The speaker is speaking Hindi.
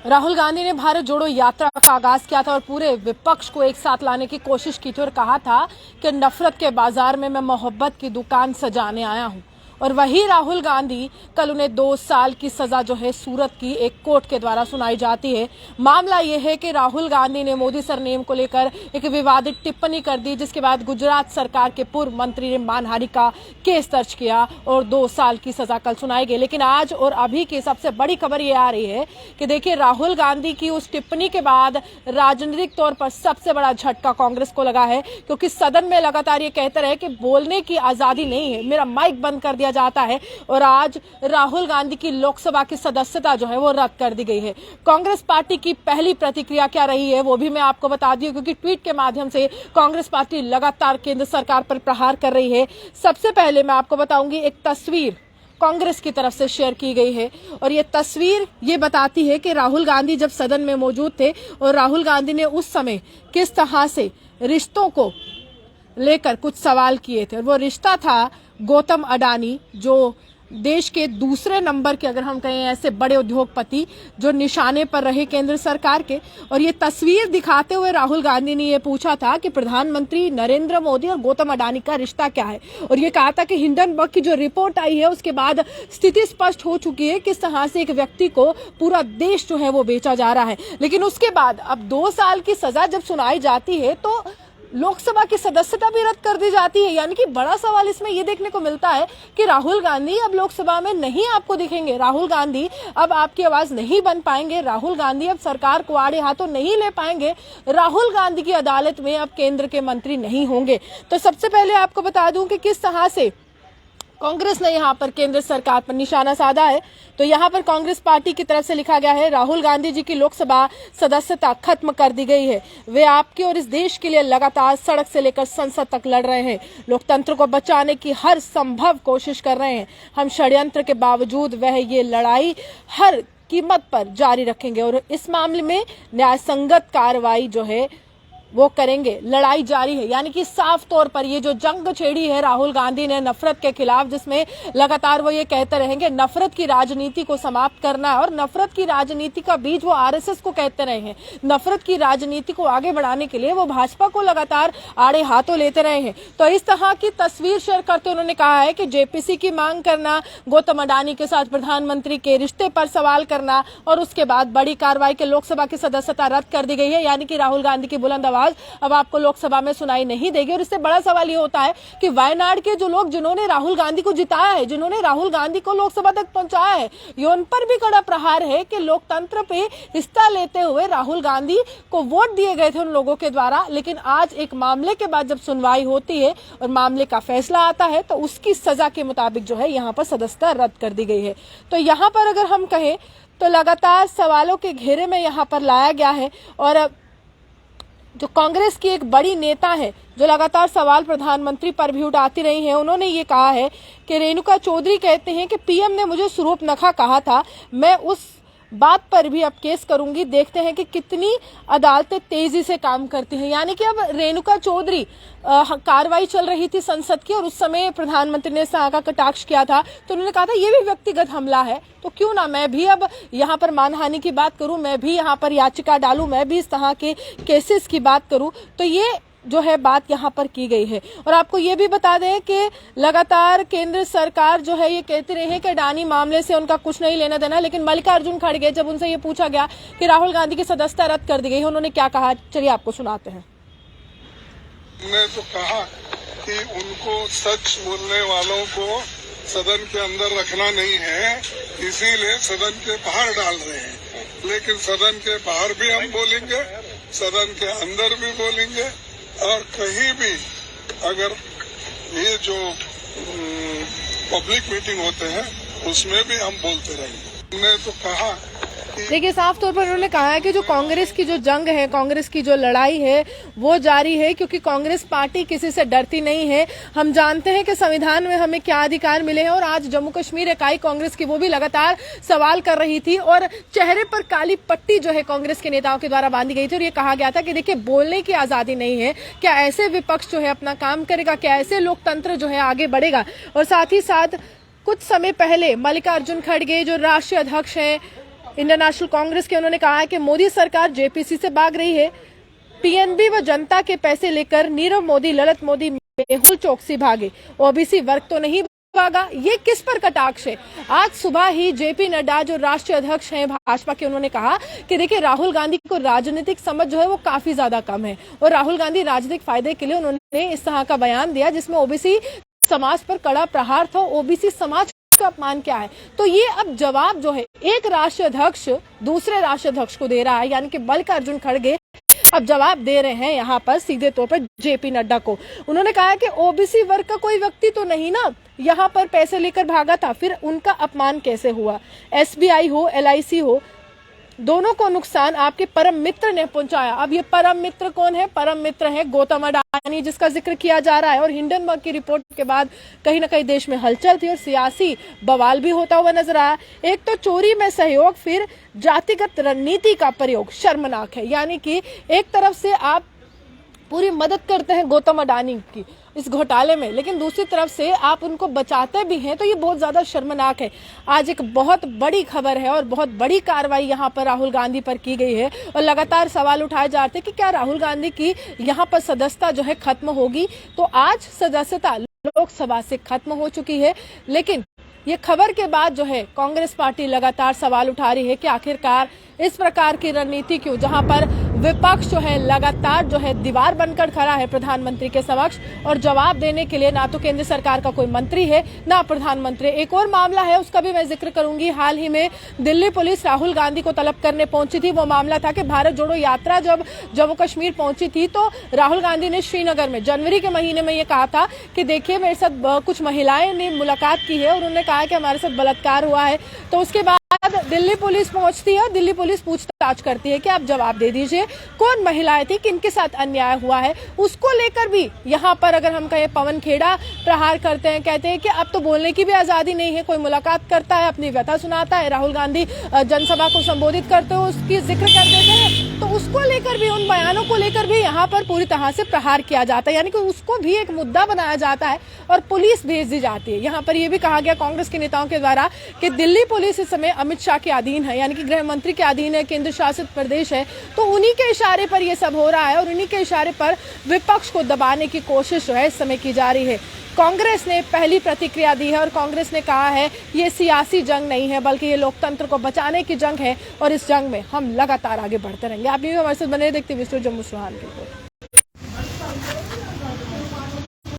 राहुल गांधी ने भारत जोड़ो यात्रा का आगाज किया था और पूरे विपक्ष को एक साथ लाने की कोशिश की थी और कहा था कि नफरत के बाजार में मैं मोहब्बत की दुकान सजाने आया हूं। और वही राहुल गांधी कल उन्हें 2 साल की सजा जो है सूरत की एक कोर्ट के द्वारा सुनाई जाती है। मामला यह है कि राहुल गांधी ने मोदी सरनेम को लेकर एक विवादित टिप्पणी कर दी, जिसके बाद गुजरात सरकार के पूर्व मंत्री ने मानहानि का केस दर्ज किया और 2 साल की सजा कल सुनाई गई। लेकिन आज और अभी की सबसे बड़ी खबर ये आ रही है कि देखिए, राहुल गांधी की उस टिप्पणी के बाद राजनीतिक तौर पर सबसे बड़ा झटका कांग्रेस को लगा है, क्योंकि सदन में लगातार ये कहते रहे कि बोलने की आजादी नहीं है, मेरा माइक बंद कर दिया जाता है। और आज राहुल गांधी की लोकसभा की सदस्यता जो है वो रद्द कर दी गई है। कांग्रेस पार्टी की पहली प्रतिक्रिया क्या रही है वो भी मैं आपको बता दी, क्योंकि ट्वीट के माध्यम से कांग्रेस पार्टी लगातार केंद्र सरकार पर प्रहार कर रही है। सबसे पहले मैं आपको बताऊंगी, एक तस्वीर कांग्रेस की तरफ से शेयर की गई है और ये तस्वीर ये बताती है कि राहुल गांधी जब सदन में मौजूद थे और राहुल गांधी ने उस समय किस तरह से रिश्तों को लेकर कुछ सवाल किए थे। और वो रिश्ता था गौतम अडानी, जो देश के दूसरे नंबर के, अगर हम कहें, ऐसे बड़े उद्योगपति जो निशाने पर रहे केंद्र सरकार के। और ये तस्वीर दिखाते हुए राहुल गांधी ने ये पूछा था कि प्रधानमंत्री नरेंद्र मोदी और गौतम अडानी का रिश्ता क्या है। और ये कहा था कि हिंडनबर्ग की जो रिपोर्ट आई है उसके बाद स्थिति स्पष्ट हो चुकी है किस तरह से एक व्यक्ति को पूरा देश जो है वो बेचा जा रहा है। लेकिन उसके बाद अब 2 साल की सजा जब सुनाई जाती है तो लोकसभा की सदस्यता भी रद्द कर दी जाती है। यानी कि बड़ा सवाल इसमें यह देखने को मिलता है कि राहुल गांधी अब लोकसभा में नहीं आपको दिखेंगे, राहुल गांधी अब आपकी आवाज नहीं बन पाएंगे, राहुल गांधी अब सरकार को आड़े हाथों नहीं ले पाएंगे, राहुल गांधी की अदालत में अब केंद्र के मंत्री नहीं होंगे। तो सबसे पहले आपको बता दूं कि किस तरह से कांग्रेस ने यहां पर केंद्र सरकार पर निशाना साधा है। तो यहां पर कांग्रेस पार्टी की तरफ से लिखा गया है, राहुल गांधी जी की लोकसभा सदस्यता खत्म कर दी गई है। वे आपके और इस देश के लिए लगातार सड़क से लेकर संसद तक लड़ रहे हैं, लोकतंत्र को बचाने की हर संभव कोशिश कर रहे हैं। हम षड्यंत्र के बावजूद वह ये लड़ाई हर कीमत पर जारी रखेंगे और इस मामले में न्यायसंगत कार्रवाई जो है वो करेंगे। लड़ाई जारी है, यानी कि साफ तौर पर ये जो जंग छेड़ी है राहुल गांधी ने नफरत के खिलाफ, जिसमें लगातार वो ये कहते रहेंगे नफरत की राजनीति को समाप्त करना है। और नफरत की राजनीति का बीज वो आरएसएस को कहते रहे हैं। नफरत की राजनीति को आगे बढ़ाने के लिए वो भाजपा को लगातार आड़े हाथों लेते रहे हैं। तो इस तरह की तस्वीर शेयर करते उन्होंने कहा है कि जेपीसी की मांग करना, गौतम अडानी के साथ प्रधानमंत्री के रिश्ते पर सवाल करना और उसके बाद बड़ी कार्रवाई के लोकसभा की सदस्यता रद्द कर दी गई है। यानी कि राहुल गांधी की बुलंद आवाज अब आपको लोकसभा में सुनाई नहीं देगी। और इससे बड़ा सवाल ये होता है कि वायनाड के जो लोग जिन्होंने राहुल गांधी को जिताया है, जिन्होंने राहुल गांधी को लोकसभा तक पहुंचाया है, ये उन पर भी कड़ा प्रहार है कि लोकतंत्र पे हिस्सा लेते हुए राहुल गांधी को वोट दिए गए थे उन लोगों के द्वारा। लेकिन आज एक मामले के बाद जब सुनवाई होती है और मामले का फैसला आता है तो उसकी सजा के मुताबिक जो है यहाँ पर सदस्यता रद्द कर दी गई है। तो यहाँ पर अगर हम कहें तो लगातार सवालों के घेरे में यहाँ पर लाया गया है। और जो कांग्रेस की एक बड़ी नेता है जो लगातार सवाल प्रधानमंत्री पर भी उठाती रही हैं, उन्होंने ये कहा है कि रेणुका चौधरी कहते हैं कि पीएम ने मुझे स्वरूपनखा कहा था, मैं उस बात पर भी अब केस करूंगी। देखते हैं कि कितनी अदालतें तेजी से काम करती हैं। यानी कि अब रेणुका चौधरी, कार्रवाई चल रही थी संसद की और उस समय प्रधानमंत्री ने का कटाक्ष किया था, तो उन्होंने कहा था ये भी व्यक्तिगत हमला है, तो क्यों ना मैं भी अब यहाँ पर मानहानि की बात करूं, मैं भी यहाँ पर याचिका डालूं, मैं भी इस तरह के केसेस की बात करूं। तो ये जो है बात यहाँ पर की गई है। और आपको ये भी बता दें कि लगातार केंद्र सरकार जो है ये कहती रही है कि अडानी मामले से उनका कुछ नहीं लेना देना। लेकिन मल्लिकार्जुन खड़गे, जब उनसे ये पूछा गया कि राहुल गांधी की सदस्यता रद्द कर दी गई है, उन्होंने क्या कहा, चलिए आपको सुनाते हैं। मैं तो कहा कि उनको सच बोलने वालों को सदन के अंदर रखना नहीं है, इसीलिए सदन के बाहर डाल रहे हैं। लेकिन सदन के बाहर भी हम बोलेंगे, सदन के अंदर भी बोलेंगे और कहीं भी अगर ये जो पब्लिक मीटिंग होते हैं उसमें भी हम बोलते रहेंगे। मैंने तो कहा देखिए, साफ तौर पर उन्होंने कहा है कि जो कांग्रेस की जो जंग है, कांग्रेस की जो लड़ाई है वो जारी है, क्योंकि कांग्रेस पार्टी किसी से डरती नहीं है। हम जानते हैं कि संविधान में हमें क्या अधिकार मिले हैं। और आज जम्मू कश्मीर इकाई कांग्रेस की वो भी लगातार सवाल कर रही थी और चेहरे पर काली पट्टी जो है कांग्रेस के नेताओं के द्वारा बांधी गई थी और ये कहा गया था कि देखिए, बोलने की आजादी नहीं है, क्या ऐसे विपक्ष जो है अपना काम करेगा, क्या ऐसे लोकतंत्र जो है आगे बढ़ेगा। और साथ ही साथ कुछ समय पहले मल्लिकार्जुन खड़गे जो राष्ट्रीय अध्यक्ष हैं इंडियन नेशनल कांग्रेस के उन्होंने कहा है कि मोदी सरकार जेपीसी से भाग रही है। पीएनबी व जनता के पैसे लेकर नीरव मोदी, ललित मोदी, मेहुल चोकसी भागे, ओबीसी वर्ग तो नहीं भागा। ये किस पर कटाक्ष है? आज सुबह ही जेपी नड्डा जो राष्ट्रीय अध्यक्ष हैं भाजपा के, उन्होंने कहा कि देखिए राहुल गांधी को राजनीतिक समझ जो है वो काफी ज्यादा कम है और राहुल गांधी राजनीतिक फायदे के लिए उन्होंने इस तरह का बयान दिया जिसमें ओबीसी समाज पर कड़ा प्रहार था। ओबीसी समाज का अपमान क्या है? तो ये अब जवाब जो है एक राष्ट्रीय अध्यक्ष दूसरे राष्ट्रीय अध्यक्ष को दे रहा है, यानी कि मल्लिकार्जुन खड़गे अब जवाब दे रहे हैं यहाँ पर सीधे तौर पर जेपी नड्डा को। उन्होंने कहा कि ओबीसी वर्ग का कोई व्यक्ति तो नहीं ना यहाँ पर पैसे लेकर भागा था, फिर उनका अपमान कैसे हुआ? एसबीआई हो, एलआईसी हो, दोनों को नुकसान आपके परम मित्र ने पहुंचाया। अब ये परम मित्र कौन है? परम मित्र है गौतम अडानी, जिसका जिक्र किया जा रहा है। और हिंडनबर्ग की रिपोर्ट के बाद कहीं ना कहीं देश में हलचल थी और सियासी बवाल भी होता हुआ नजर आया। एक तो चोरी में सहयोग, फिर जातिगत रणनीति का प्रयोग शर्मनाक है। यानी कि एक तरफ से आप पूरी मदद करते हैं गौतम अडानी की इस घोटाले में, लेकिन दूसरी तरफ से आप उनको बचाते भी हैं, तो ये बहुत ज्यादा शर्मनाक है। आज एक बहुत बड़ी खबर है और बहुत बड़ी कार्रवाई यहाँ पर राहुल गांधी पर की गई है और लगातार सवाल उठाए जाते हैं कि क्या राहुल गांधी की यहाँ पर सदस्यता जो है खत्म होगी। तो आज सदस्यता लोकसभा से खत्म हो चुकी है, लेकिन ये खबर के बाद जो है कांग्रेस पार्टी लगातार सवाल उठा रही है कि आखिरकार इस प्रकार की रणनीति क्यों, जहां पर विपक्ष जो है लगातार जो है दीवार बनकर खड़ा है प्रधानमंत्री के समक्ष और जवाब देने के लिए ना तो केंद्र सरकार का कोई मंत्री है ना प्रधानमंत्री। एक और मामला है उसका भी मैं जिक्र करूंगी। हाल ही में दिल्ली पुलिस राहुल गांधी को तलब करने पहुंची थी। वो मामला था कि भारत जोड़ो यात्रा जब जम्मू कश्मीर पहुंची थी तो राहुल गांधी ने श्रीनगर में जनवरी के महीने में ये कहा था कि देखिए मेरे साथ कुछ महिलाएं ने मुलाकात की है और उन्होंने कहा कि हमारे साथ बलात्कार हुआ है। तो उसके बाद दिल्ली पुलिस पहुंचती है, दिल्ली पुलिस पूछताछ करती है कि आप जवाब दे दीजिए कौन महिलाएं थी, किनके साथ अन्याय हुआ है। उसको लेकर भी यहाँ पर अगर हम कहें पवन खेड़ा प्रहार करते हैं, कहते हैं कि अब तो बोलने की भी आजादी नहीं है। कोई मुलाकात करता है, अपनी व्यथा सुनाता है, राहुल गांधी जनसभा को संबोधित करते हुए उसकी जिक्र कर देते हैं, तो उसको लेकर भी, उन बयानों को लेकर भी यहाँ पर पूरी तरह से प्रहार किया जाता है, यानी कि उसको भी एक मुद्दा बनाया जाता है और पुलिस भेज दी जाती है। यहाँ पर यह भी कहा गया कांग्रेस के नेताओं के द्वारा कि दिल्ली पुलिस इस समय अमित शाह के अधीन है, यानी कि गृह मंत्री के अधीन है, केंद्र शासित प्रदेश है, तो उन्हीं के इशारे पर यह सब हो रहा है और उन्हीं के इशारे पर विपक्ष को दबाने की कोशिश जो है इस समय की जा रही है। कांग्रेस ने पहली प्रतिक्रिया दी है और कांग्रेस ने कहा है ये सियासी जंग नहीं है बल्कि ये लोकतंत्र को बचाने की जंग है और इस जंग में हम लगातार आगे बढ़ते रहेंगे। आप भी हमारे साथ बने देखते हुए जम्मू सुहान के